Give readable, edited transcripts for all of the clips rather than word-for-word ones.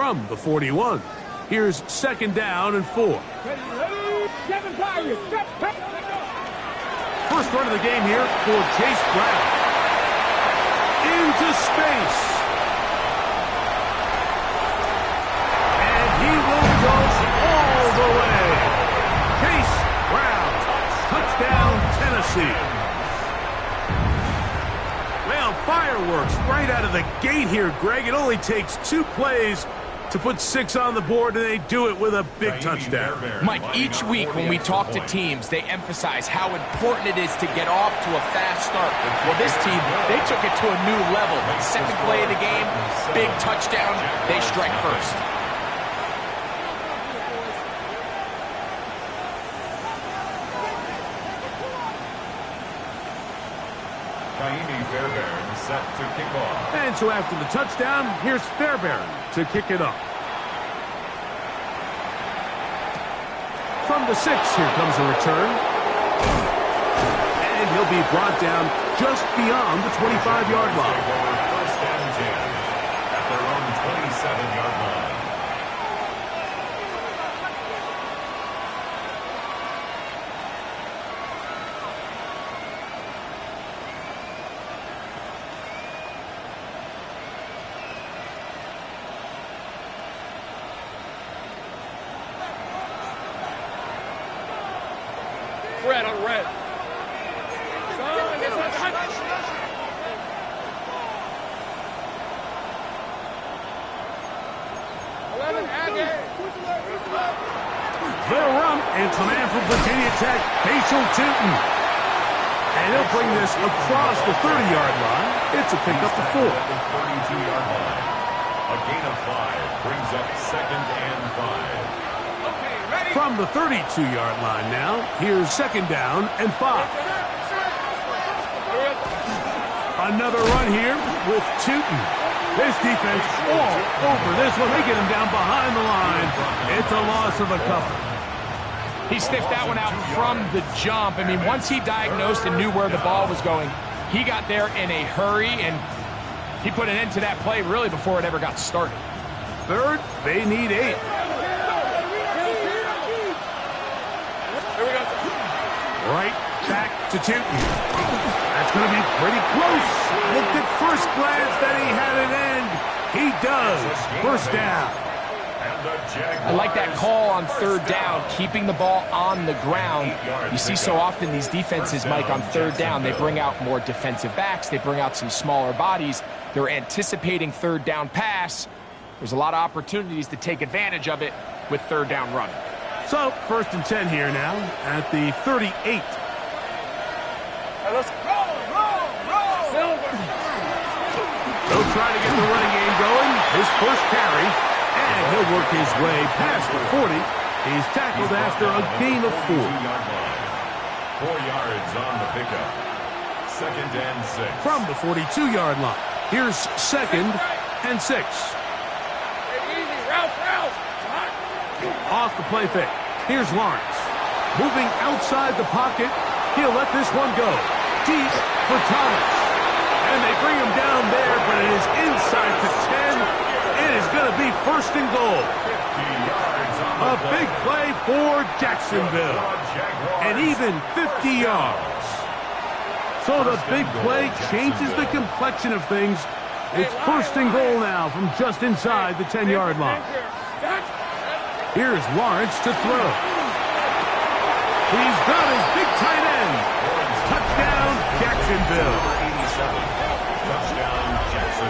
from the 41. Here's second down and 4. First run of the game here for Chase Brown. Into space. And he will go all the way. Chase Brown. Touchdown, Tennessee. Well, fireworks right out of the gate here, Greg. It only takes 2 plays to put 6 on the board, and they do it with a big touchdown. Mike, each week when we talk to teams, they emphasize how important it is to get off to a fast start. Well, this team, they took it to a new level. Second play of the game, big touchdown, they strike first. Set to kick off. And so after the touchdown, here's Fairbairn to kick it off. From the 6, here comes a return. And he'll be brought down just beyond the 25-yard line. First and 10 at their own 27-yard line. Red on red. They'll run. It's the man from Virginia Tech, Facial Tootin. And he'll bring this across the 30-yard line. It's a pickup to 4. 32-yard line. A gain of 5 brings up second and 5. From the 32-yard line now, here's second down and 5. Another run here with Tootin. This defense all over this one. They get him down behind the line. It's a loss of a couple. He sniffed that one out from the jump. I mean, once he diagnosed and knew where the ball was going, he got there in a hurry, and he put an end to that play really before it ever got started. Third, they need 8. Right back to Tootin. That's going to be pretty close. Looked at first glance that he had an end. He does. First down. I like that call on third down, keeping the ball on the ground. You see so often these defenses, Mike, on third down, they bring out more defensive backs. They bring out some smaller bodies. They're anticipating third down pass. There's a lot of opportunities to take advantage of it with third down run. So, first and 10 here now at the 38. Let's roll. They'll try to get the running game going. His first carry, and he'll work his way past the 40. He's tackled after a gain of 4. 4 yards on the pickup. Second and 6. From the 42-yard line, here's second and 6. Off the play fake. Here's Lawrence. Moving outside the pocket. He'll let this one go. Deep for Thomas. And they bring him down there, but it is inside to 10. It is going to be first and goal. A big play for Jacksonville. And even 50 yards. So the big play changes the complexion of things. It's first and goal now from just inside the 10-yard line. Here's Lawrence to throw. He's got his big tight end. Touchdown, Jacksonville.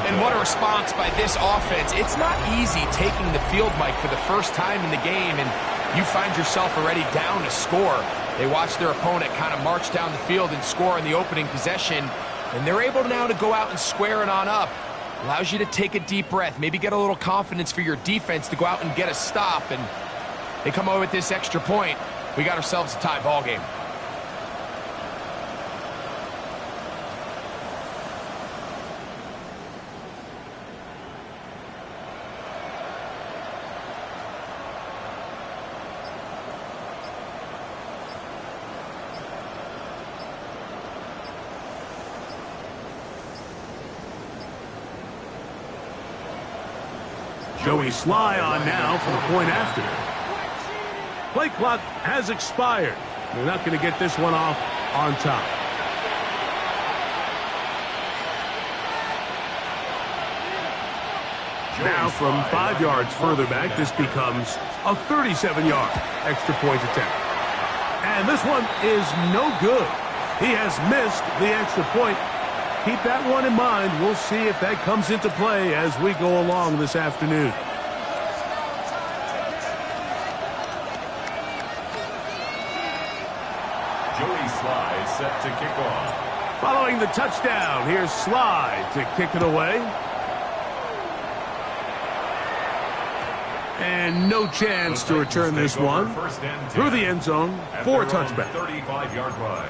And what a response by this offense. It's not easy taking the field, Mike, for the first time in the game, and you find yourself already down a score. They watch their opponent kind of march down the field and score in the opening possession, and they're able now to go out and square it on up. Allows you to take a deep breath, maybe get a little confidence for your defense to go out and get a stop, and they come away with this extra point. We got ourselves a tie ball game. Joey Sly on now for the point after. Play clock has expired. They're not going to get this one off on top. Now from 5 yards further back, this becomes a 37-yard extra point attempt. And this one is no good. He has missed the extra point. Keep that one in mind. We'll see if that comes into play as we go along this afternoon. Joey Sly set to kick off. Following the touchdown, here's Sly to kick it away. And no chance to return this one through the end zone for a touchback. 35-yard line.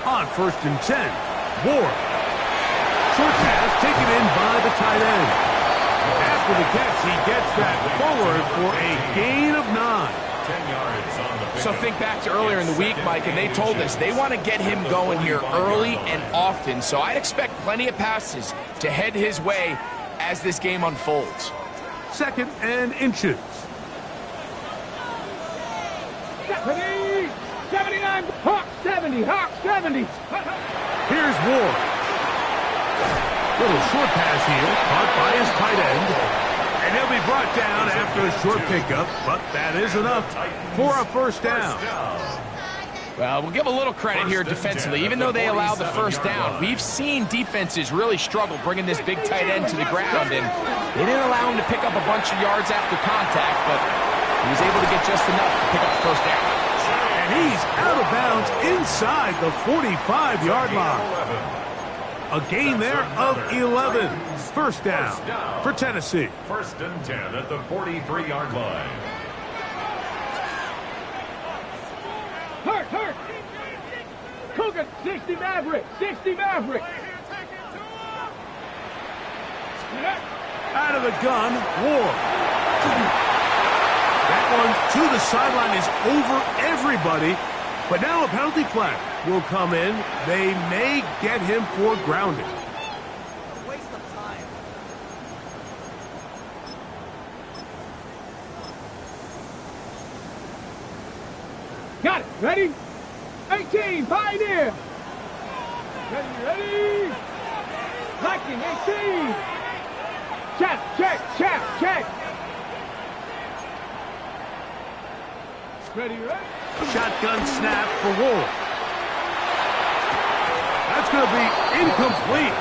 On 1st and 10. Ward. Short pass taken in by the tight end. After the catch, he gets that forward for a gain of 9. 10 yards on the So think back to earlier in the week, Mike, and they told us they want to get him going here early and often. So I'd expect plenty of passes to head his way as this game unfolds. 2nd and inches. 79, Hawk 70, Hawk 70. Here's Ward. Little short pass here, caught by his tight end. And he'll be brought down after a short pickup, but that is enough for a first down. Well, we'll give a little credit here defensively. Even though they allowed the first down, we've seen defenses really struggle bringing this big tight end to the ground, and they didn't allow him to pick up a bunch of yards after contact, but he was able to get just enough to pick up the first down. And he's out of bounds inside the 45-yard line. A gain there of 11. First down for Tennessee. 1st and 10 at the 43-yard line. Hurt. Cougar, 60 Maverick, 60 Maverick. Out of the gun, Ward. That one to the sideline is over everybody. But now a penalty flag will come in. They may get him for grounding. Waste of time. Got it. Ready? 18, Pioneer. Ready. Liking, 18. Check. Ready. Shotgun snap for Ward. That's going to be incomplete.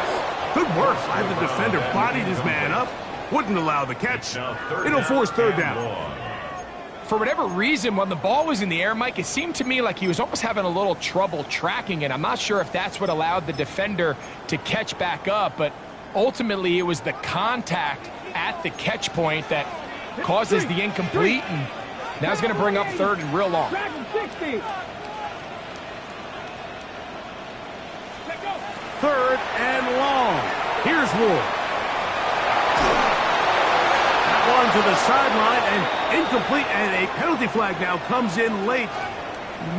Good work by the defender. Bodied his man up. Wouldn't allow the catch. It'll force third down. For whatever reason, when the ball was in the air, Mike, it seemed to me like he was almost having a little trouble tracking it. I'm not sure if that's what allowed the defender to catch back up, but ultimately it was the contact at the catch point that causes the incomplete, and now it's going to bring up third and real long. 60. 3rd and long. Here's Ward. That one to the sideline and incomplete, and a penalty flag now comes in late.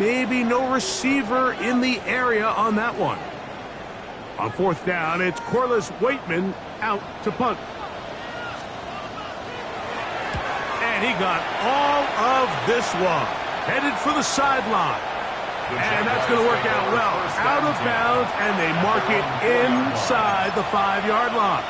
Maybe no receiver in the area on that one. On 4th down, it's Corliss Waitman out to punt. And he got all of this one. Headed for the sideline. And that's going to work out well. Out of bounds, and they mark it inside the 5-yard line.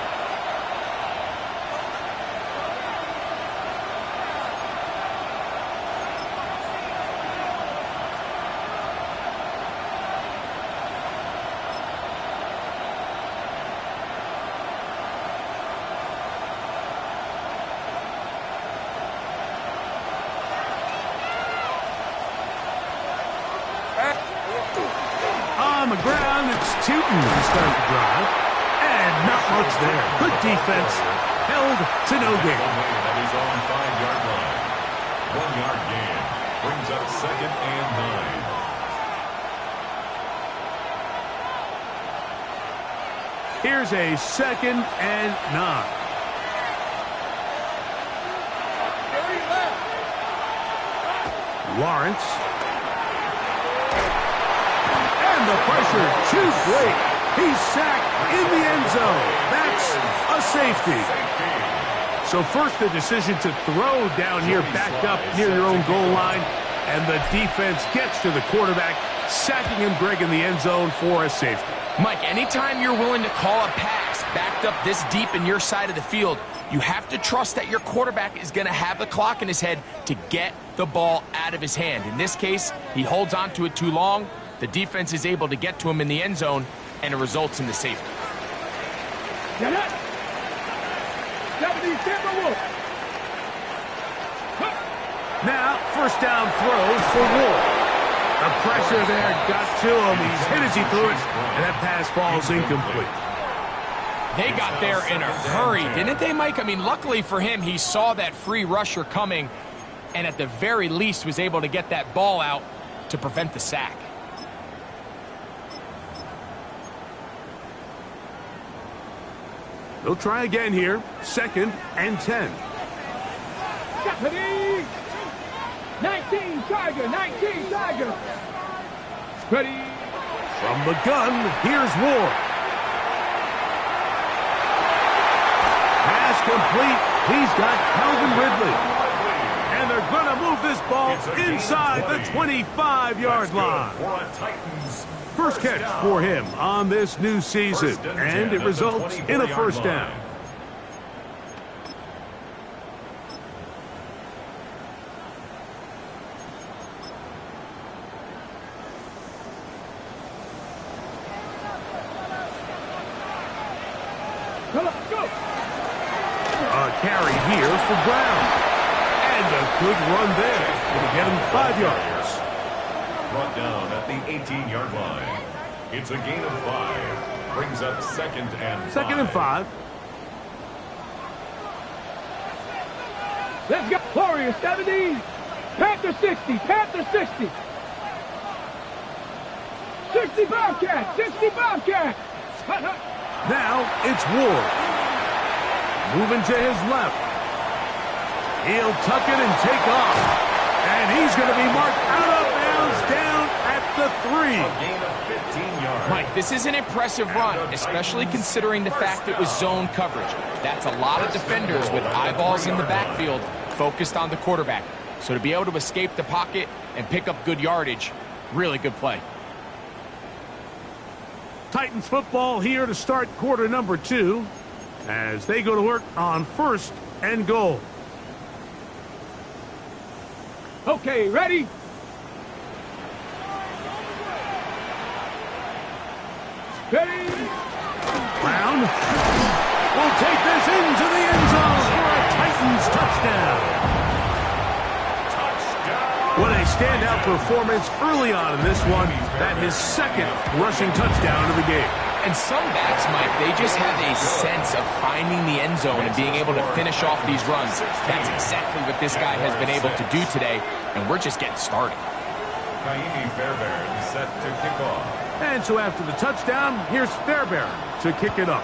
On the ground, it's Tootin to start the drive. And not much there. Good defense. Held to no gain. At his own 5-yard line. 1-yard gain. Brings up 2nd and 9. Here's a 2nd and 9. Lawrence. And the pressure too great. He's sacked in the end zone. That's a safety. So first the decision to throw down here backed up near your own goal line. And the defense gets to the quarterback, sacking him, Greg, in the end zone for a safety. Mike, anytime you're willing to call a pass backed up this deep in your side of the field, you have to trust that your quarterback is going to have the clock in his head to get the ball out of his hand. In this case, he holds on to it too long. The defense is able to get to him in the end zone, and it results in the safety. Get it! Now, first down throws for Ward. The pressure there got to him. He's hit as he threw it, and that pass falls incomplete. They got there in a hurry, didn't they, Mike? I mean, luckily for him, he saw that free rusher coming, and at the very least was able to get that ball out to prevent the sack. They'll try again here. 2nd and 10. Deputy! 19 Tiger, 19 Tiger. Ready. From the gun, here's Ward. Pass complete. He's got Calvin Ridley. And they're going to move this ball inside the 25-yard line. First catch for him on this new season, and it results in a first down. A carry here for Brown. And a good run there. It'll get him 5 yards. Brought down at the 18-yard line. It's a gain of 5. Brings up 2nd and 5. 2nd and 5. Let's go. Warriors 70. Panther 60. Panther 60. 60 Bobcat. 60 Bobcat. Now it's Ward. Moving to his left. He'll tuck it and take off. And he's going to be marked out of bounds down at the 3. A gain of 15 yards. Mike, this is an impressive run, especially considering the fact it was zone coverage. That's a lot of defenders with eyeballs in the backfield focused on the quarterback. So to be able to escape the pocket and pick up good yardage, really good play. Titans football here to start quarter number 2 as they go to work on 1st and goal. Okay, ready? Ready? Brown will take this into the end zone for a Titans touchdown. What a standout performance early on in this one. That his 2nd rushing touchdown of the game. And some backs, Mike, they just have a sense of finding the end zone and being able to finish off these runs. That's exactly what this guy has been able to do today, and we're just getting started. Naimi Fairbairn set to kick off. And so after the touchdown, here's Fairbairn to kick it up.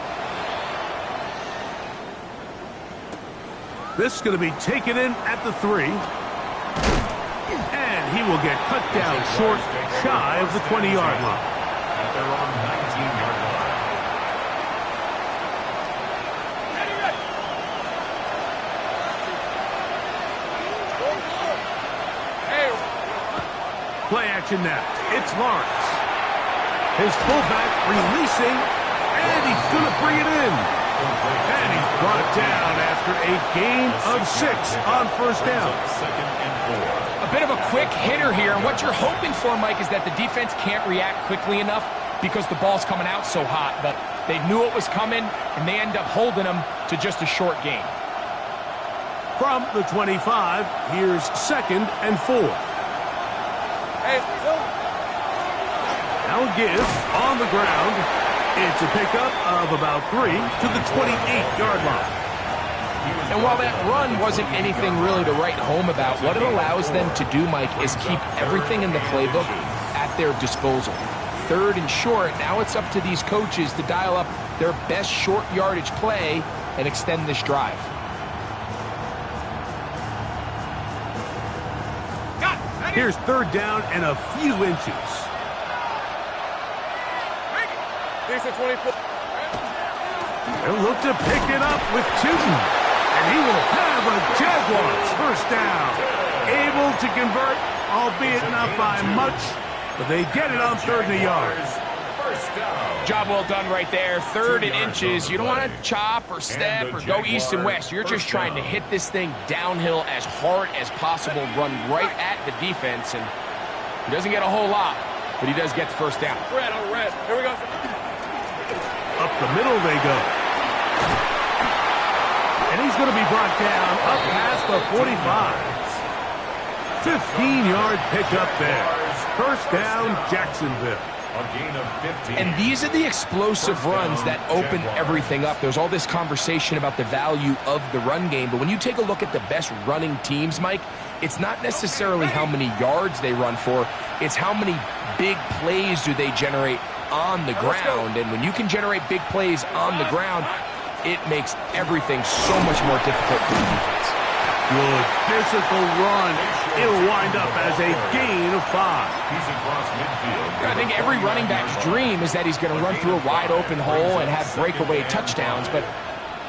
This is going to be taken in at the 3. And he will get cut down short, shy of the 20-yard line. At their own 19-yard line. Play action now. It's Lawrence. His fullback releasing, and he's going to bring it in. And he's brought it down after a gain of 6 on 1st down. 2nd and 4. A bit of a quick hitter here, and what you're hoping for, Mike, is that the defense can't react quickly enough because the ball's coming out so hot. But they knew it was coming, and they end up holding them to just a short gain. From the 25, here's 2nd and 4. Now a give on the ground. It's a pickup of about 3 to the 28-yard line. And while that run wasn't anything really to write home about, what it allows them to do, Mike, is keep everything in the playbook at their disposal. 3rd and short. Now it's up to these coaches to dial up their best short yardage play and extend this drive. Here's 3rd down and a few inches. Here's the 24. They'll look to pick it up with Tootin. And he will have a Jaguars first down. Able to convert, albeit not by much, but they get it on 3rd and a yard. Job well done right there. 3rd and inches. You don't want to chop or step or go east and west. You're just trying to hit this thing downhill as hard as possible, run right at the defense, and he doesn't get a whole lot, but he does get the first down. Red on red. Here we go. Up the middle they go. And he's going to be brought down up past the 45. 15-yard pickup there. First down, Jacksonville. A gain of 15. And these are the explosive runs that open everything up. There's all this conversation about the value of the run game, but when you take a look at the best running teams, Mike, it's not necessarily how many yards they run for, it's how many big plays do they generate on the ground. And when you can generate big plays on the ground, it makes everything so much more difficult for the defense. Good physical run. It'll wind up as a gain of 5. He's across midfield. I think every running back's dream is that he's going to run through a wide open hole and have breakaway touchdowns, but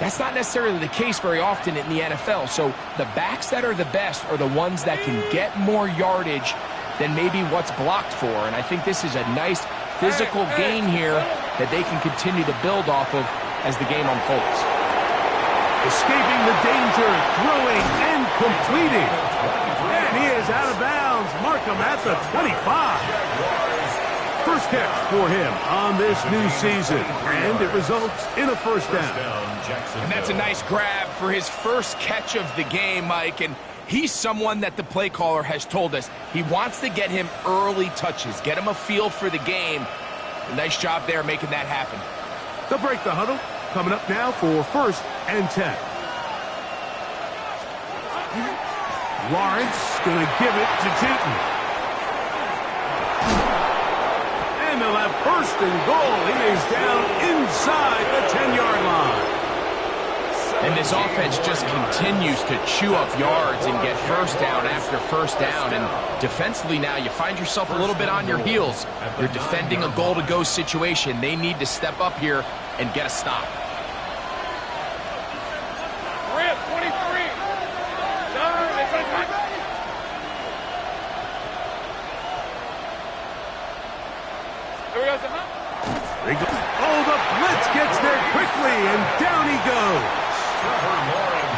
that's not necessarily the case very often in the NFL. So the backs that are the best are the ones that can get more yardage than maybe what's blocked for. And I think this is a nice physical gain here that they can continue to build off of as the game unfolds. Escaping the danger, throwing and completing. And he is out of bounds. Markham at the 25. First catch for him on this new season, and it results in a first down. And that's a nice grab for his first catch of the game, Mike. And he's someone that the play caller has told us he wants to get him early touches, get him a feel for the game. A nice job there making that happen. They'll break the huddle. Coming up now for 1st and 10. Lawrence going to give it to Tootin. And they'll have 1st and goal. He is down inside the 10-yard line. And this offense just continues to chew up yards and get first down after first down. And defensively now, you find yourself a little bit on your heels. You're defending a goal-to-go situation. They need to step up here and get a stop. Red 23. Here we go. Oh, the blitz gets there quickly, and down he goes.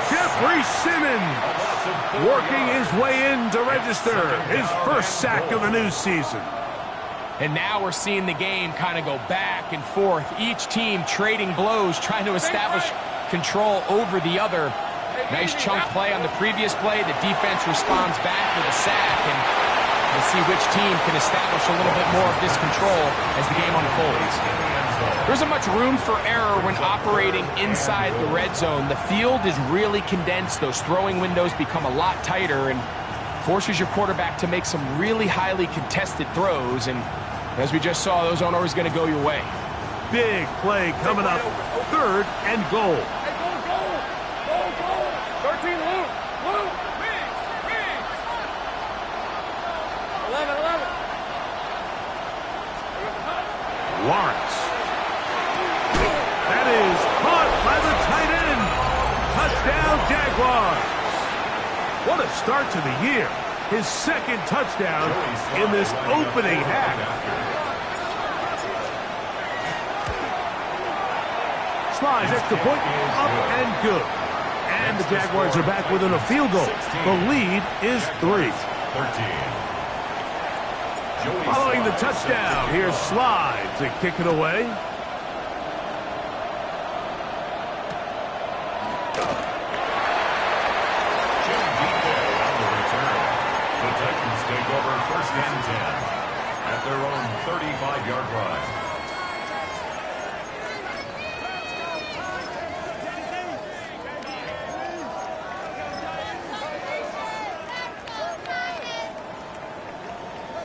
Jeffrey Simmons working his way in to register his first sack of the new season. And now we're seeing the game kind of go back and forth. Each team trading blows, trying to establish control over the other. Nice chunk play on the previous play. The defense responds back with a sack, and we'll see which team can establish a little bit more of this control as the game unfolds. There isn't much room for error when operating inside the red zone. The field is really condensed. Those throwing windows become a lot tighter and forces your quarterback to make some really highly contested throws. And as we just saw, those aren't always going to go your way. Big play coming up. 3rd and goal. Hey, goal. 13, Luke. 11. Lawrence. That is caught by the tight end. Touchdown, Jaguars. What a start to the year. His 2nd touchdown in this opening half. Slides extra point, up and good. And the Jaguars are back within a field goal. The lead is 3. Following the touchdown, here's Slide to kick it away. The Titans take over 1st and 10 at their own 35-yard line.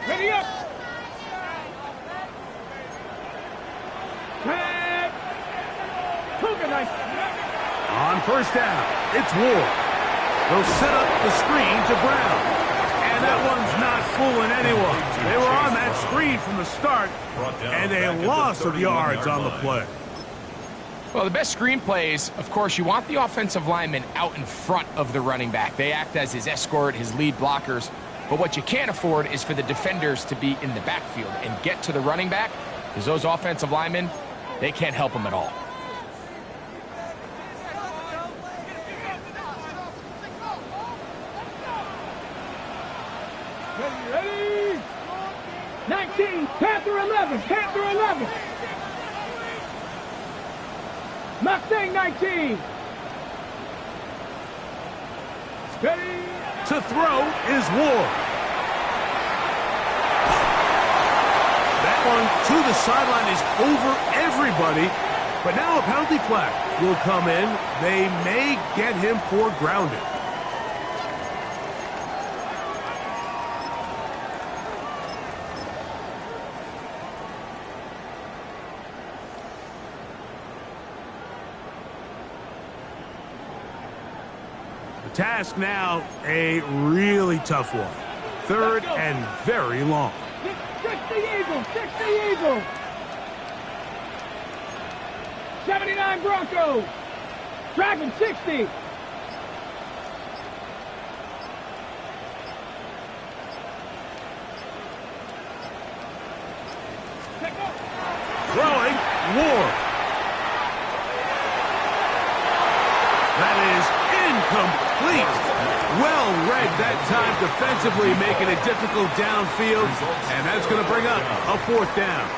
Ready up. On first down, it's Ward. They'll set up the screen to Brown. And that one's not fooling anyone. They were on that screen from the start, and a loss of yards on the play. Well, the best screen plays, of course, you want the offensive lineman out in front of the running back. They act as his escort, his lead blockers. But what you can't afford is for the defenders to be in the backfield and get to the running back, because those offensive linemen, they can't help him at all. Ready? 19, Panther 11, Panther 11. Mustang 19. Ready? To throw is Ward. That one to the sideline is over everybody. But now a penalty flag will come in. They may get him for grounding. Task now, a really tough one. Third and very long. 60 Eagles, 60 Eagles. 79 Broncos. Dragon 60. Throwing, Ward. That is incomplete. Well read that time defensively, making it difficult downfield, and that's going to bring up a fourth down.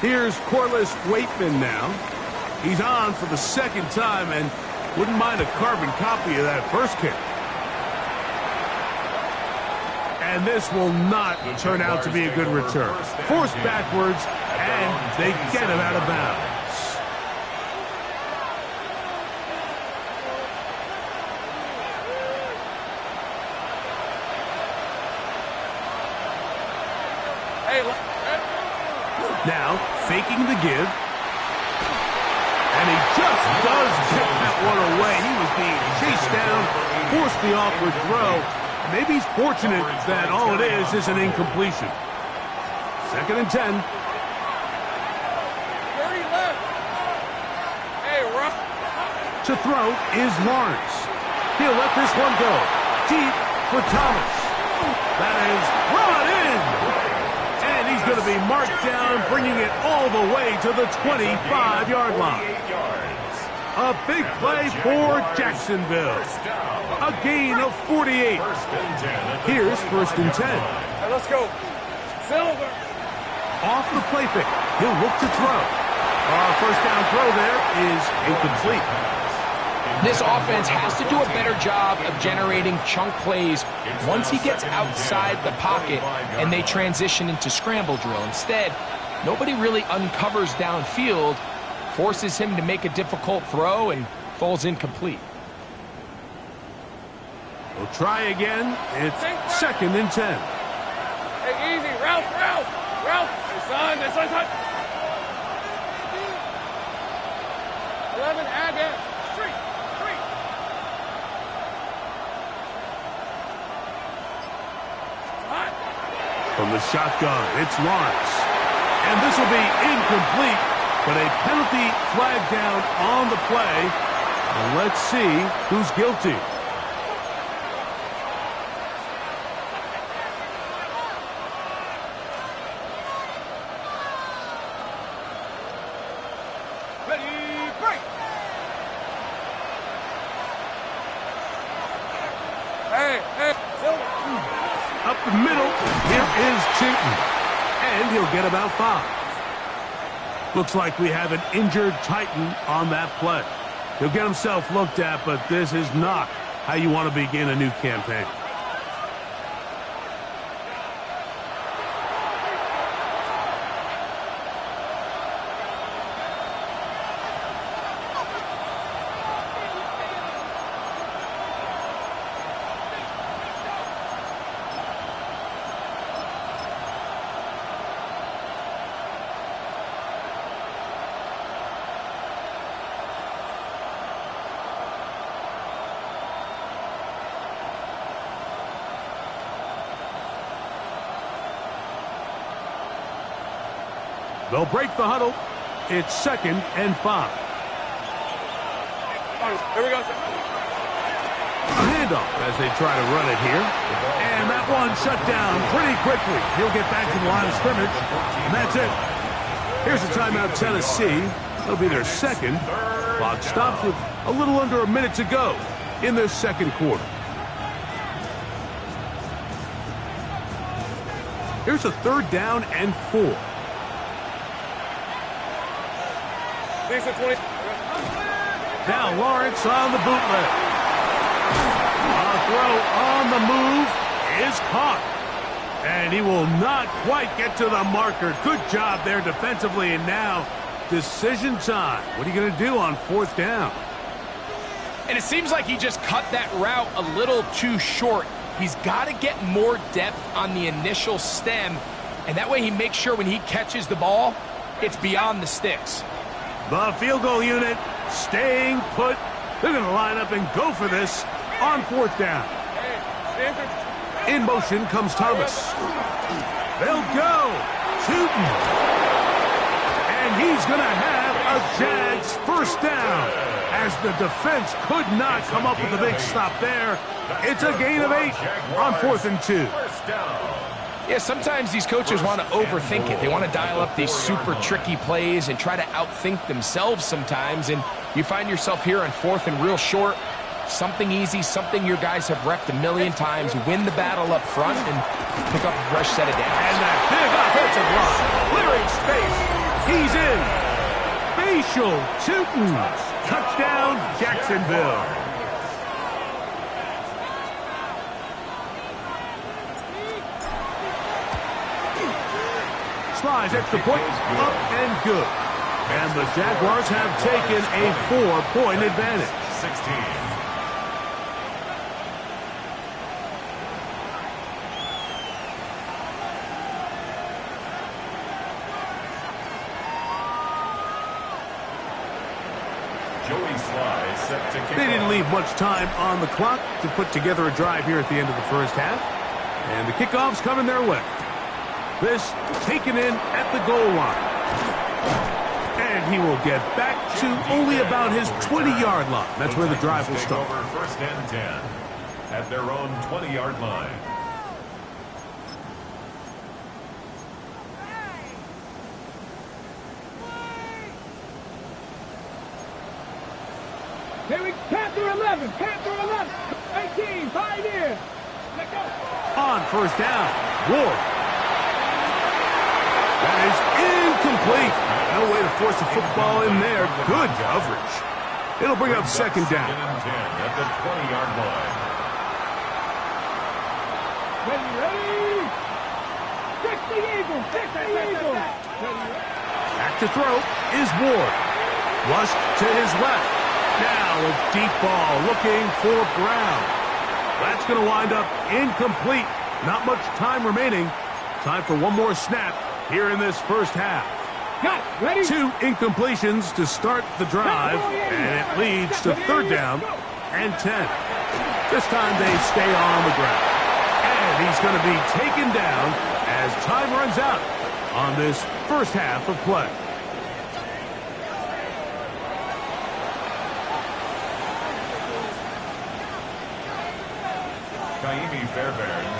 Here's Corliss Waitman now. He's on for the second time and wouldn't mind a carbon copy of that first kick. And this will not turn out to be a good return. Forced backwards, and they get him out of bounds. Now, faking the give. And he just does get that one away. He was being chased down, forced the awkward throw. Maybe he's fortunate that all it is an incompletion. Second and 10. 30 left. Hey, Rob. To throw is Lawrence. He'll let this one go. Deep for Thomas. That is brought in. And he's going to be marked down, bringing it all the way to the 25-yard line. A big play for Jacksonville. A gain of 48. Here's first and 10. Hey, let's go. Silver. Off the play fake. He'll look to throw. First down throw there is incomplete. This offense has to do a better job of generating chunk plays once he gets outside the pocket and they transition into scramble drill. Instead, nobody really uncovers downfield, forces him to make a difficult throw, and falls incomplete. We'll try again. It's second and 10. Hey, easy. Ralph. This one's 11, add that. Street. From the shotgun, it's Lawrence. And this will be incomplete, but a penalty flag down on the play. And let's see who's guilty. Ready, break. Hey, Silver. Up the middle, here is Chayton. And he'll get about 5. Looks like we have an injured Titan on that play. He'll get himself looked at, but this is not how you want to begin a new campaign. They'll break the huddle. It's 2nd and 5. Here we go, sir. A handoff as they try to run it here. And that one shut down pretty quickly. He'll get back to the line of scrimmage, and that's it. Here's a timeout, Tennessee. It'll be their 2nd. Clock stops with a little under a minute to go in the 2nd quarter. Here's a 3rd down and 4. Now Lawrence on the bootleg. A throw on the move is caught. And he will not quite get to the marker. Good job there defensively, and now decision time. What are you going to do on 4th down? And it seems like he just cut that route a little too short. He's got to get more depth on the initial stem, and that way he makes sure when he catches the ball, it's beyond the sticks. The field goal unit staying put. They're going to line up and go for this on 4th down. In motion comes Thomas. They'll go. Shooting. And he's going to have a JAX 1st down, as the defense could not come up with a big stop there. It's a gain of 8 on 4th and 2. Yeah, sometimes these coaches want to overthink it. They want to dial up these super tricky plays and try to outthink themselves sometimes, and you find yourself here on 4th and real short. Something easy, something your guys have repped a million times. Win the battle up front and pick up a fresh set of downs. And that big offensive line, clearing space. He's in. Facial shooting. Touchdown, Jacksonville. Slides extra point, up and good. And the Jaguars have taken a 4-point advantage. 16. They didn't leave much time on the clock to put together a drive here at the end of the 1st half. And the kickoff's coming their way. This taken in at the goal line. And he will get back to only about his 20-yard line. That's where the drive will start. 1st and 10 at their own 20-yard line. Here we Panther 11, Panther 11, 18, 5 in. Let go. On 1st down, Ward. That is incomplete. No way to force the football in there. Good coverage. It'll bring up 2nd down. 2nd and 10 at the 20-yard line. Ready? 60 Eagles, 60 Eagles. Back to throw is Ward. Flushed to his left. Now a deep ball looking for Brown. That's going to wind up incomplete. Not much time remaining. Time for one more snap here in this 1st half. Got it. Ready? 2 incompletions to start the drive, and it leads to 3rd down and 10. This time they stay on the ground. And he's going to be taken down as time runs out on this 1st half of play.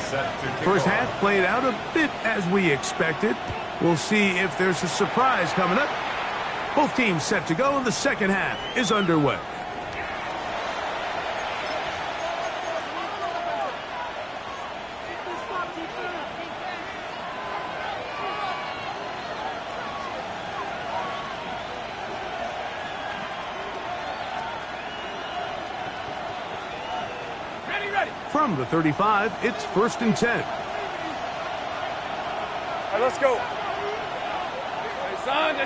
Set to 1st half played out a bit as we expected. We'll see if there's a surprise coming up. Both teams set to go, and the 2nd half is underway. From the 35, it's 1st and 10. All right, let's go. Hey, son.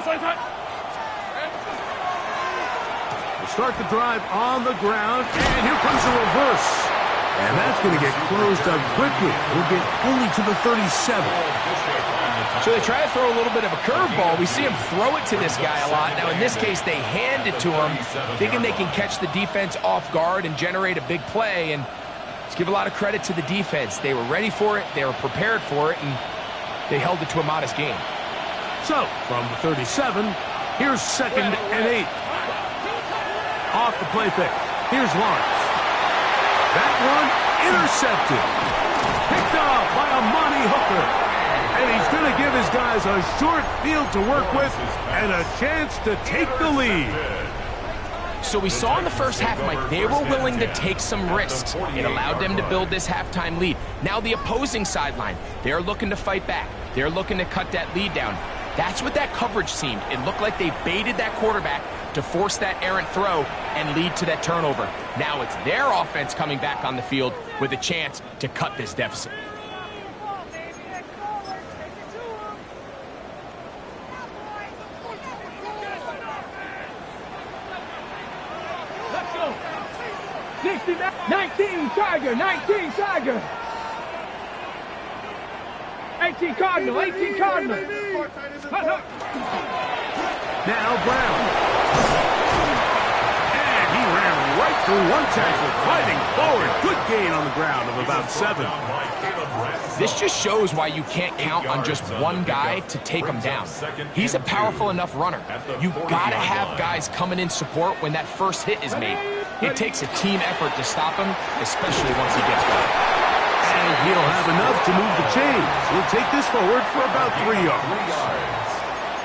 We'll start the drive on the ground, and here comes a reverse. And that's going to get closed up quickly. We'll get only to the 37. So they try to throw a little bit of a curveball. We see him throw it to this guy a lot. Now, in this case, they hand it to him, thinking they can catch the defense off guard and generate a big play. And let's give a lot of credit to the defense. They were ready for it, they were prepared for it, and they held it to a modest gain. So, from the 37, here's 2nd and 8. Off the play fake. Here's Lawrence. That one intercepted. Picked off by a Monty Hooker. And he's going to give his guys a short field to work with and a chance to take the lead. So we saw in the first half, Mike, they were willing to take some risks. It allowed them to build this halftime lead. Now the opposing sideline, they're looking to fight back. They're looking to cut that lead down. That's what that coverage seemed. It looked like they baited that quarterback to force that errant throw and lead to that turnover. Now it's their offense coming back on the field with a chance to cut this deficit. Let's go. 19 Tiger, 19 Tiger. 18 Cardinal, 18 Cardinal. Now Brown. And he ran right through one tackle, fighting forward. Good gain on the ground of about 7. This just shows why you can't count on just one guy to take him down. He's a powerful enough runner. You've got to have guys coming in support when that first hit is made. It takes a team effort to stop him, especially once he gets going. And he'll have enough to move the chains. He'll take this forward for about 3 yards.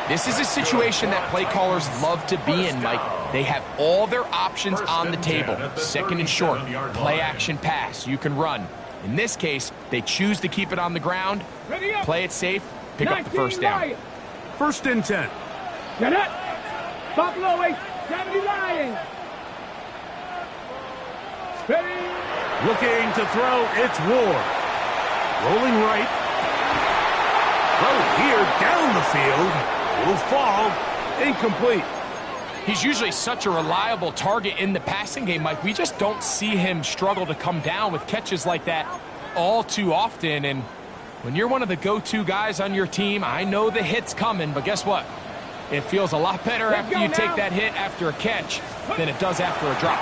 This is a situation that play callers love to be in, Mike. They have all their options on the table. 2nd and short, play action pass, you can run. In this case, they choose to keep it on the ground, play it safe, pick up the first down. 1st and 10. Get it. Buffalo 8, 70 Lions. Ready. Looking to throw, it's Ward. Rolling right. Throw here down the field. Will fall. Incomplete. He's usually such a reliable target in the passing game, Mike. We just don't see him struggle to come down with catches like that all too often. And when you're one of the go-to guys on your team, I know the hit's coming, but guess what? It feels a lot better after you take that hit after a catch than it does after a drop.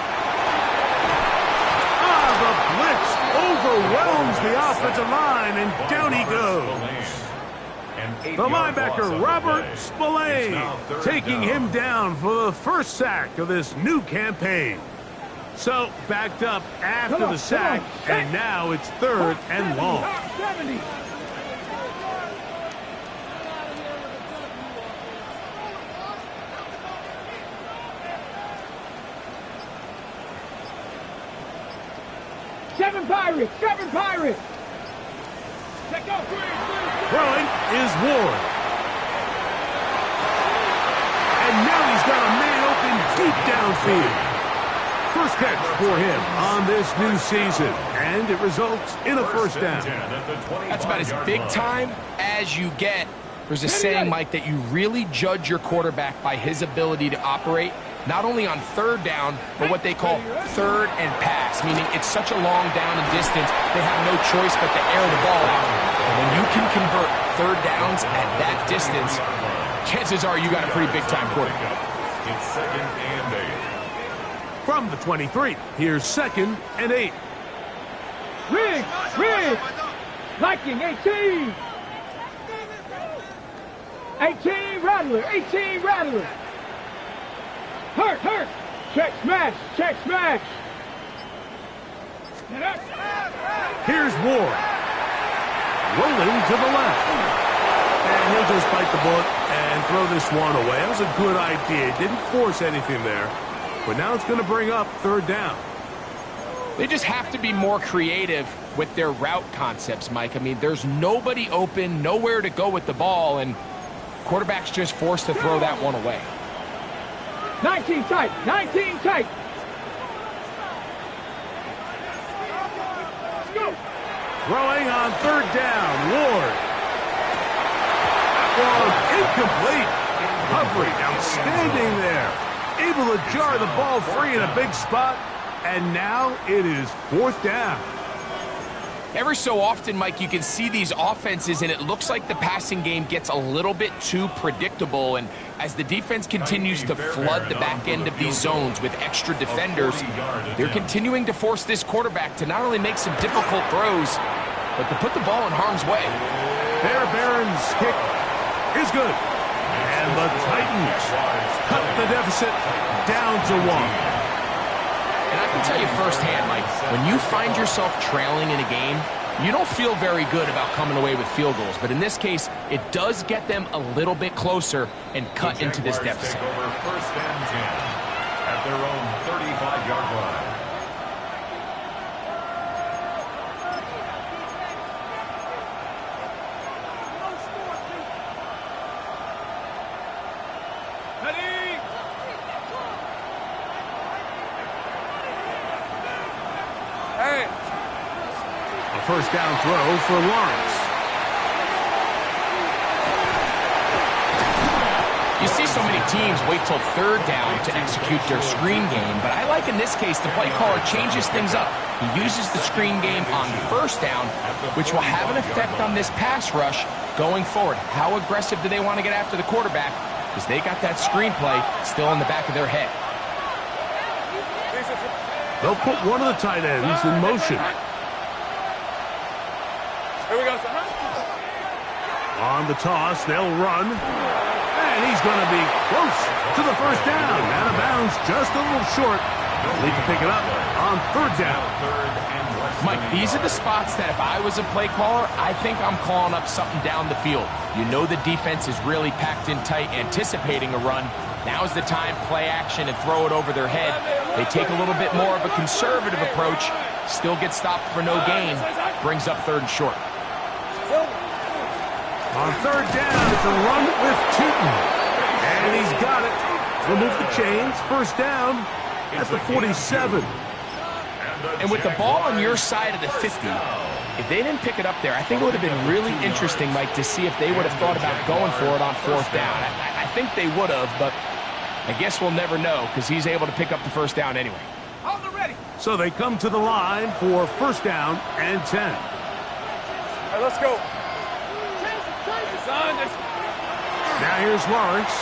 The blitz overwhelms the offensive line, and down he goes. The linebacker, Robert Spillane, taking him down for the first sack of this new campaign. So, backed up after the sack, and now it's 3rd and long. 70. Seven Pirates. Let go, Throwing is Ward. And now he's got a man open deep downfield. First catch for him on this new season, and it results in a first down. That's about as big time as you get. There's a saying, Mike, that you really judge your quarterback by his ability to operate not only on 3rd down, but what they call 3rd and pass, meaning it's such a long down and distance, they have no choice but to air the ball out. And when you can convert 3rd downs at that distance, chances are you got a pretty big-time quarterback. It's 2nd and 8. From the 23, here's 2nd and 8. Riggs. Viking 18. 18 Rattler. Hurt. Check smash. Here's Ward. Rolling to the left. And he'll just bite the bullet and throw this one away. That was a good idea. Didn't force anything there. But now it's going to bring up 3rd down. They just have to be more creative with their route concepts, Mike. I mean, there's nobody open, nowhere to go with the ball, and quarterback's just forced to throw that one away. 19 tight. Throwing on 3rd down, Ward. Incomplete. Coverage outstanding there. Able to jar the ball free in a big spot, and now it is 4th down. Every so often, Mike, you can see these offenses, and it looks like the passing game gets a little bit too predictable. And as the defense continues to flood the back end of these zones with extra defenders, they're continuing to force this quarterback to not only make some difficult throws, but to put the ball in harm's way. Fairbairn's kick is good. And the Titans cut the deficit down to 1. And I can tell you firsthand, Mike, when you find yourself trailing in a game, you don't feel very good about coming away with field goals. But in this case, it does get them a little bit closer and cut into this deficit. Take over 1st and 10 at their own 35-yard line. A first down throw for Lawrence. You see so many teams wait till 3rd down to execute their screen game, but I like in this case the play caller changes things up. He uses the screen game on 1st down, which will have an effect on this pass rush going forward. How aggressive do they want to get after the quarterback? Because they got that screenplay still in the back of their head. They'll put one of the tight ends in motion. Here we go, son. On the toss, they'll run. And he's going to be close to the 1st down. Out of bounds, just a little short. They'll need to pick it up on 3rd down. Mike, these are the spots that if I was a play caller, I think I'm calling up something down the field. You know the defense is really packed in tight, anticipating a run. Now's the time, play action and throw it over their head. They take a little bit more of a conservative approach, still get stopped for no gain, brings up 3rd and short. On 3rd down, it's a run with Tootin. And he's got it. Remove the chains, 1st down at the 47. And with the ball on your side of the 50, if they didn't pick it up there, I think it would have been really interesting, Mike, to see if they would have thought about going for it on 4th down. I think they would have, but I guess we'll never know because he's able to pick up the 1st down anyway. So they come to the line for 1st down and 10. All right, let's go. Now here's Lawrence.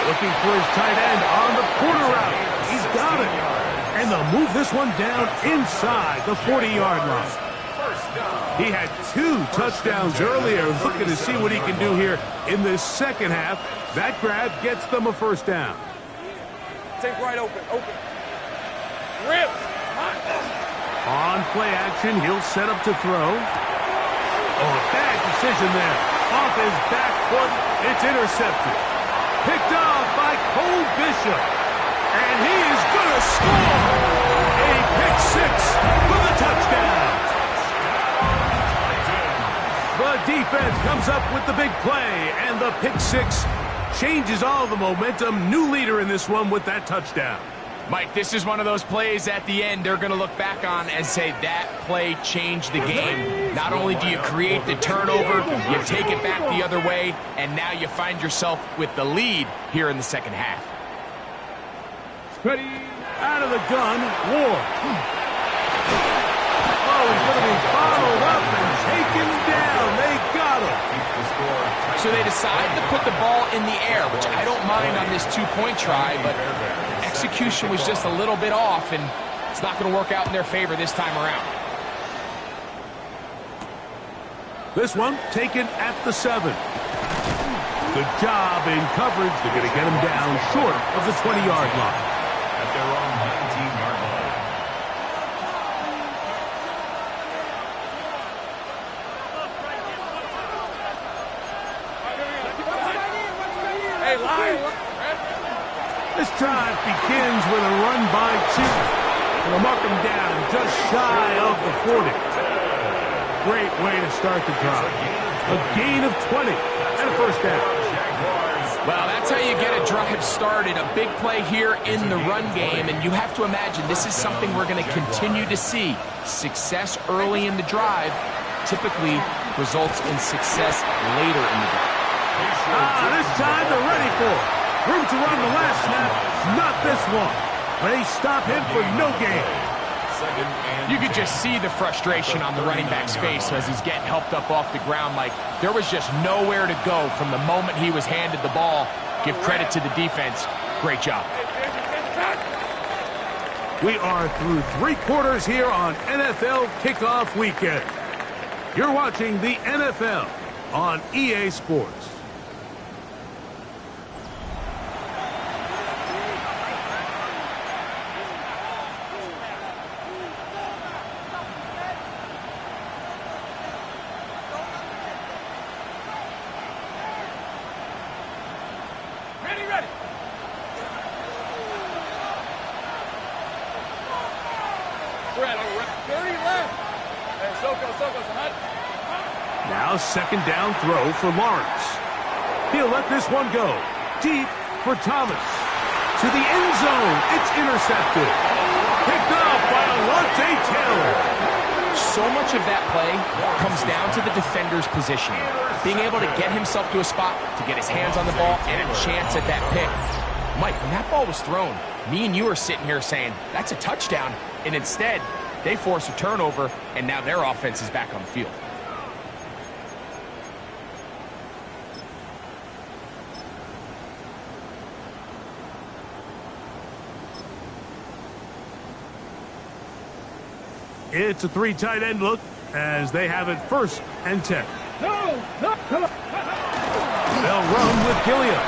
Looking for his tight end on the corner route. He's got it. And they'll move this one down inside the 40-yard line. He had 2 touchdowns earlier. Looking to see what he can do here in this 2nd half. That grab gets them a 1st down. Take right open. Rip. On play action, he'll set up to throw. Oh, bad decision there. Off his back foot, it's intercepted. Picked off by Cole Bishop. And he is going to score. A pick 6 for the touchdown. The defense comes up with the big play, and the pick 6 changes all the momentum. New leader in this one with that touchdown. Mike, this is one of those plays at the end they're going to look back on and say that play changed the game. Not only do you create the turnover, you take it back the other way, and now you find yourself with the lead here in the 2nd half. Ready? Out of the gun, Ward. Oh, he's going to be bottled up and taken down. They got him. So they decide to put the ball in the air, which I don't mind on this 2-point try, but execution was just a little bit off, and it's not going to work out in their favor this time around. This one taken at the 7. Good job in coverage. They're going to get him down short of the 20-yard line. At their own 19-yard line. Hey, line. This drive begins with a run by Tootin. They'll mark him down just shy of the 40. Great way to start the drive. A gain of 20 and a 1st down. Well, that's how you get a drive started. A big play here in the run game, and you have to imagine this is something we're going to continue to see. Success early in the drive typically results in success later in the drive. This time they're ready for it. Room to run the last snap, not this one. They stop him for no gain. You could just see the frustration on the running back's face as he's getting helped up off the ground. Like there was just nowhere to go from the moment he was handed the ball. Give credit to the defense. Great job. We are through 3 quarters here on NFL Kickoff Weekend. You're watching the NFL on EA Sports. Brett, 30 left. Hey, Soko, hot. Now second down throw for Lawrence. He'll let this one go. Deep for Thomas. To the end zone. It's intercepted. Picked off by Alontae Taylor. So much of that play comes down to the defender's positioning. Being able to get himself to a spot, to get his hands on the ball, and a chance at that pick. Mike, when that ball was thrown, me and you are sitting here saying, that's a touchdown. And instead, they force a turnover, and now their offense is back on the field. It's a three tight end look as they have it 1st and 10. No. They'll run with Gilliam.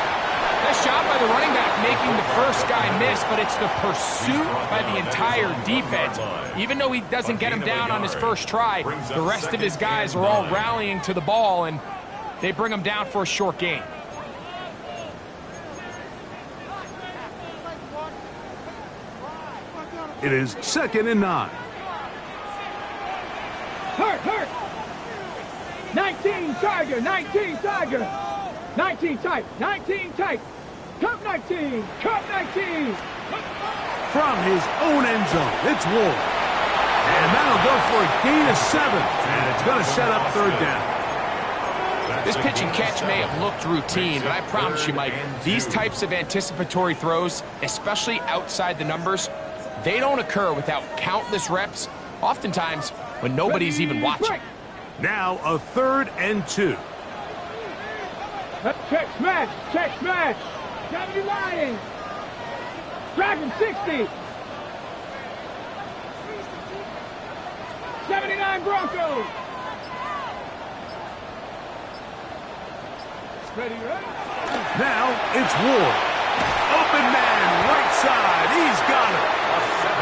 Nice job by the running back making the first guy miss, but it's the pursuit by the entire defense. Even though he doesn't get him down on his first try, the rest of his guys are all rallying to the ball, and they bring him down for a short gain. It is 2nd and 9. Hurt. 19 Tiger. 19 tight. Cup 19. From his own end zone, it's Ward. And that'll go for a gain of 7. And it's going to set up 3rd down. This pitch and catch may have looked routine, but I promise you, Mike, these types of anticipatory throws, especially outside the numbers, they don't occur without countless reps, oftentimes when nobody's even watching. Now a 3rd and 2. Check smash. Gravity lying. Dragon 60. 79 Broncos. Ready? Now it's Ward. Open man, right side. He's got it.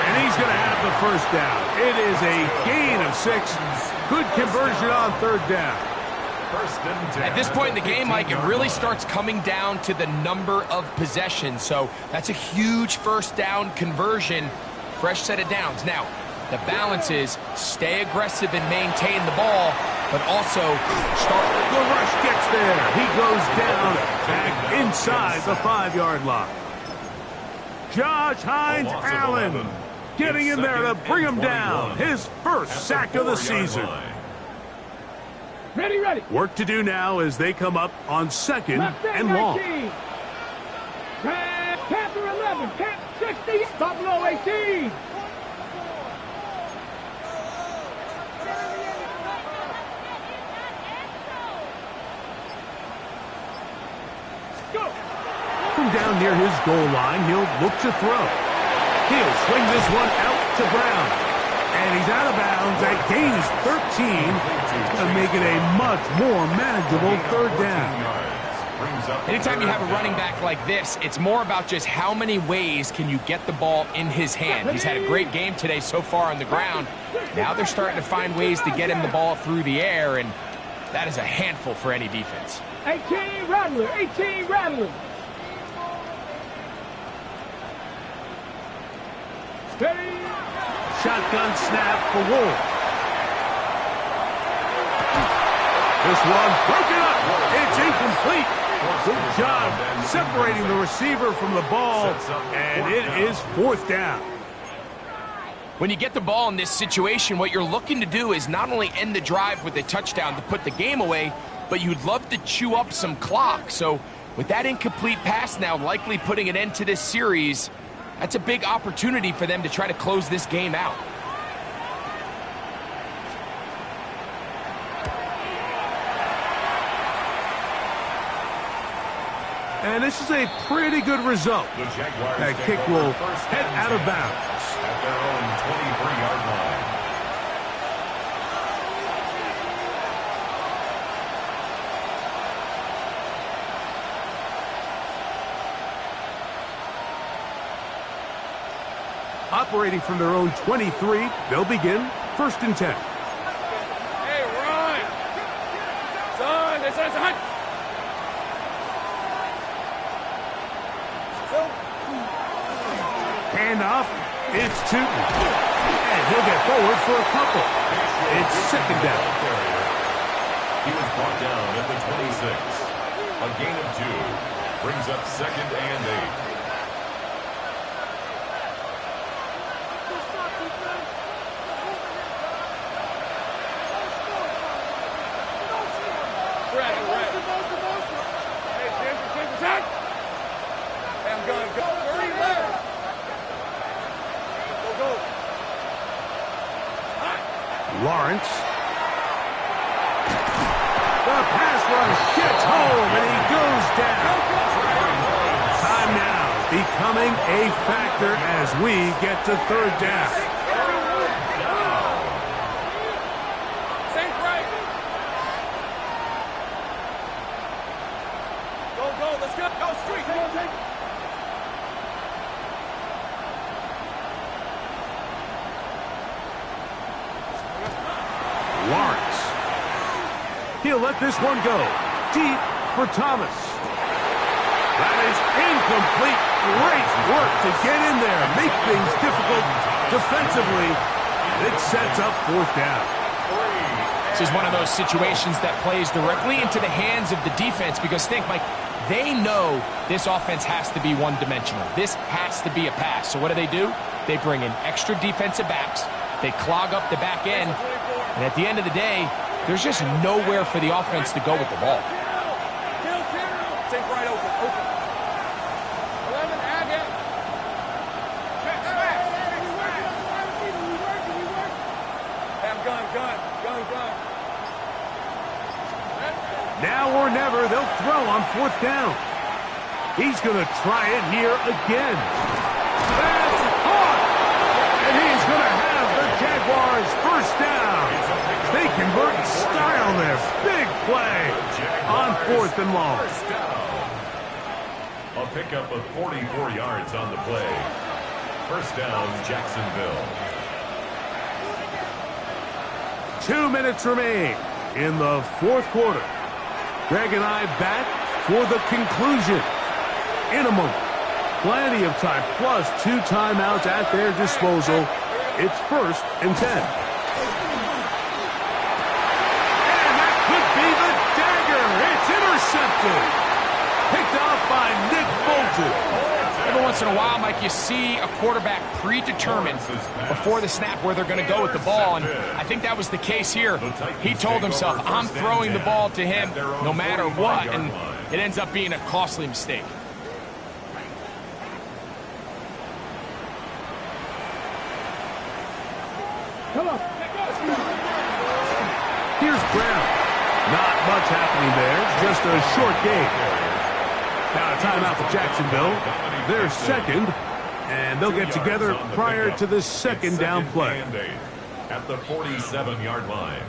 And he's going to have the 1st down. It is a gain of 6. Good conversion on 3rd down. At this point in the game, Mike, it really starts coming down to the number of possessions. So that's a huge 1st down conversion. Fresh set of downs. Now, the balance is stay aggressive and maintain the ball, but also start. The rush gets there. He goes down back inside the 5-yard line. Josh Hines Allen getting in there to bring him down. His 1st sack of the season. Ready. Work to do now as they come up on 2nd and long. Panther 11, Panther 60, Buffalo 18. Go. From down near his goal line, he'll look to throw. He'll swing this one out to Brown. And he's out of bounds. That gain is 13. It's going to make it a much more manageable 3rd down. Anytime you have a running back like this, it's more about just how many ways can you get the ball in his hand. He's had a great game today so far on the ground. Now they're starting to find ways to get him the ball through the air, and that is a handful for any defense. 18 Rattler. Steady. Shotgun snap for Ward. This one broken up. It's incomplete. Good job separating the receiver from the ball, and it is 4th down. When you get the ball in this situation, what you're looking to do is not only end the drive with a touchdown to put the game away, but you'd love to chew up some clock. So with that incomplete pass now likely putting an end to this series, that's a big opportunity for them to try to close this game out. And this is a pretty good result. That kick will head out of bounds. At their own 23-yard line. Operating from their own 23, they'll begin 1st and 10. Hey, run! Son, this is a hunt! Handoff. It's Tootin. And he'll get forward for a couple. It's second down. He was brought down at the 26. A gain of 2 brings up 2nd and 8. Lawrence. The pass rush gets home, and he goes down. Time now becoming a factor as we get to 3rd down. Go, let's go. Go, street. Lawrence. He'll let this one go. Deep for Thomas. That is incomplete. Great work to get in there. Make things difficult defensively. It sets up 4th down. This is one of those situations that plays directly into the hands of the defense because think, Mike, they know this offense has to be one-dimensional. This has to be a pass. So what do? They bring in extra defensive backs. They clog up the back end. And at the end of the day, there's just nowhere for the offense to go with the ball. Take right open. 11, add it. Have gun. Now or never, they'll throw on 4th down. He's going to try it here again. That's caught! And he's going to have the Jaguars 1st down. They convert in style there. Big play on 4th and long. A pickup of 44 yards on the play. 1st down, Jacksonville. 2 minutes remain in the 4th quarter. Greg and I back for the conclusion in a moment. Plenty of time, plus 2 timeouts at their disposal. It's 1st and 10. And that could be the dagger. It's intercepted. Picked off by Nick Bolton. Every once in a while, Mike, you see a quarterback predetermined before the snap where they're going to go with the ball, and I think that was the case here. He told himself, I'm throwing the ball to him no matter what, and it ends up being a costly mistake. Come on. Here's Brown. Not much happening there. Just a short game. Now a timeout for Jacksonville. They're 2nd, and they'll get together prior to the 2nd down play. At the 47-yard line.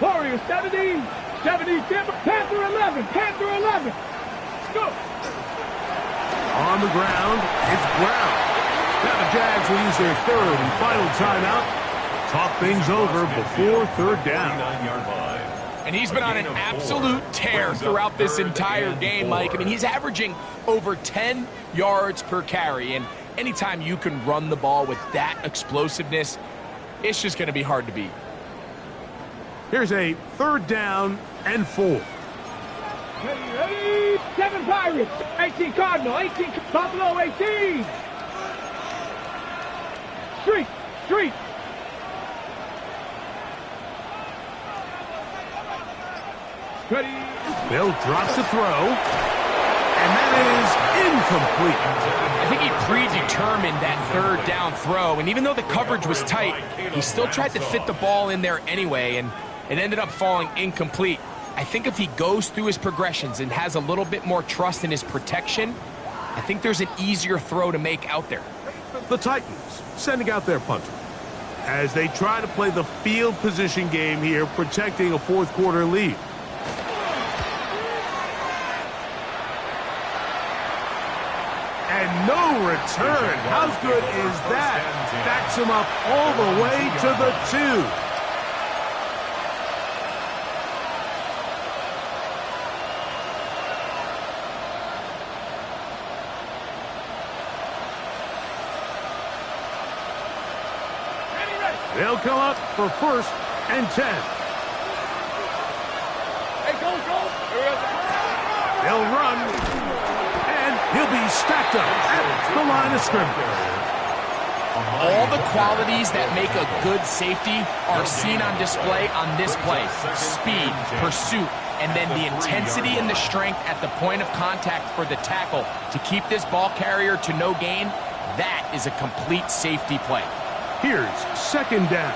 Warriors 70, 70, Panther 11, Panther 11. Let's go. On the ground, it's Brown. Now the Jags will use their 3rd and final timeout. Talk things over before 3rd down. And he's been on an absolute tear throughout this entire game, Mike. I mean, he's averaging over 10 yards per carry. And anytime you can run the ball with that explosiveness, it's just going to be hard to beat. Here's a 3rd down and 4. Ready, 7 Pirates, 18 Cardinal, 18 Buffalo, 18. Street. Ready. Bill drops a throw, and that is incomplete. I think he predetermined that 3rd down throw, and even though the coverage was tight, he still tried to fit the ball in there anyway, and it ended up falling incomplete. I think if he goes through his progressions and has a little bit more trust in his protection, I think there's an easier throw to make out there. The Titans sending out their punter as they try to play the field position game here, protecting a 4th quarter lead. And no return. How good is that? Backs him up all the way to the 2. They'll come up for 1st and 10. Hey, go, go. They'll run, and he'll be stacked up at the line of scrimmage. All the qualities that make a good safety are seen on display on this play. Speed, pursuit, and then the intensity and the strength at the point of contact for the tackle to keep this ball carrier to no gain. That is a complete safety play. Here's 2nd down.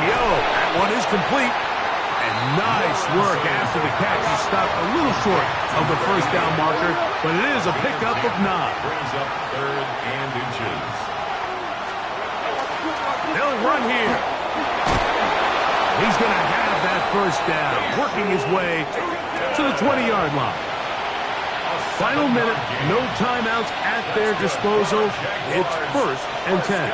That one is complete. And nice work after the catch. He stopped a little short of the 1st down marker, but it is a pickup of 9. Brings up 3rd and inches. They'll run here. He's going to have that 1st down, working his way to the 20-yard line. Final minute, no timeouts at their disposal. It's 1st and 10.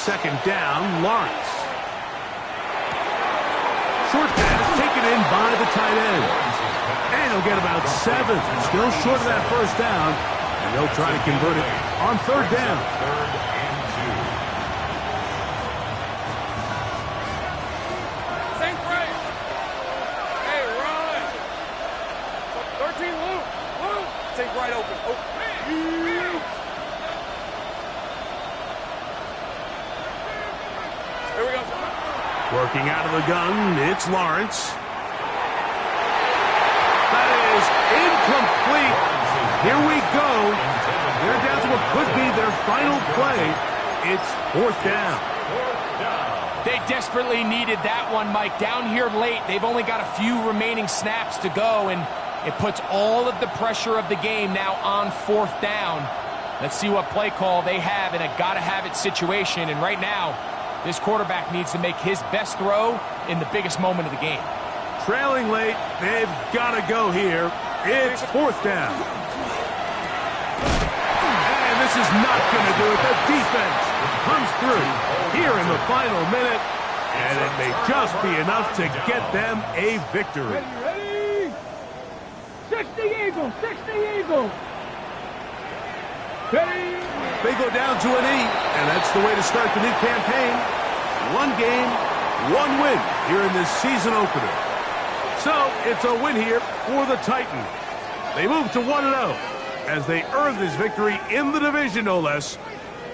Second down, Lawrence. Short pass taken in by the tight end. And he'll get about 7. Still short of that 1st down. And they'll try to convert it on 3rd down. 3rd and 2. Same frame. Hey, run. 13, Luke. Luke. Take right open. Oh, here we go. Working out of the gun, it's Lawrence. That is incomplete. Here we go. They're down to what could be their final play. It's 4th down. They desperately needed that one, Mike. Down here late, they've only got a few remaining snaps to go, and it puts all of the pressure of the game now on 4th down. Let's see what play call they have in a gotta-have-it situation, and right now, this quarterback needs to make his best throw in the biggest moment of the game. Trailing late, they've got to go here. It's 4th down. And this is not going to do it. The defense comes through here in the final minute, and it may just be enough to get them a victory. Ready? 60 Eagles, 60 Eagles. Ready? They go down to an 8, and that's the way to start the new campaign. 1 game, 1 win here in this season opener. So it's a win here for the Titans. They move to 1-0 as they earn this victory in the division, no less,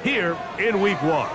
here in Week 1.